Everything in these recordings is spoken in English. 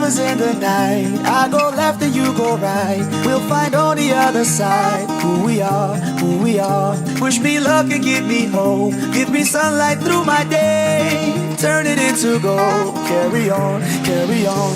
rivers in the night. I go left and you go right. We'll find on the other side who we are, who we are. Wish me luck and give me hope. Give me sunlight through my day. Turn it into gold. Carry on, carry on.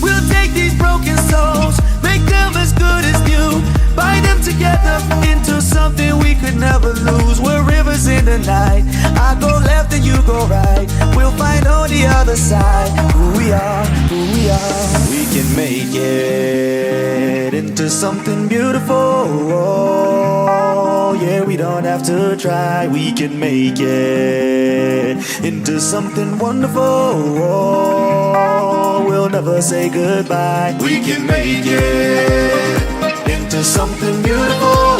We'll take these broken souls, make them as good as new. Bind them together into something we could never lose. We're rivers in the night. I go left and you go right. We'll find on the other side who we are, who we are. We can make it into something beautiful. Oh, yeah, we don't have to try. We can make it into something wonderful. Oh, we'll never say goodbye. We can make it into something beautiful.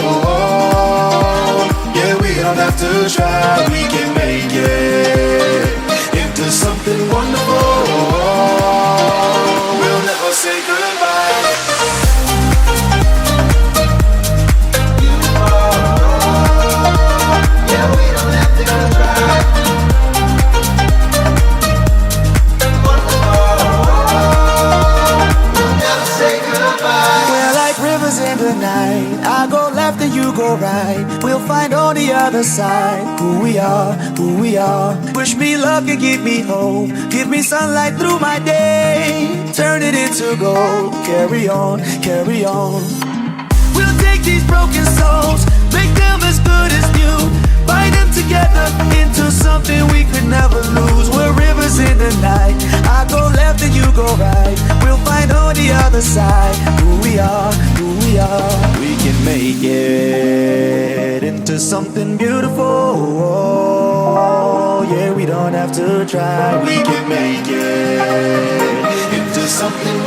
Yeah, we don't have to try. We can make it into something wonderful. We'll never say goodbye. Yeah, we don't have to try. In the night, I go left and you go right. We'll find on the other side who we are, who we are. Wish me luck and give me hope. Give me sunlight through my day. Turn it into gold. Carry on, carry on. We'll take these broken souls, make them as good as new. Bind them together into something we could never lose. We're rivers in the night. I go left and you go right. We'll find on the other side who we are, who we are. We can make it into something beautiful. Oh, yeah, we don't have to try. We can make it into something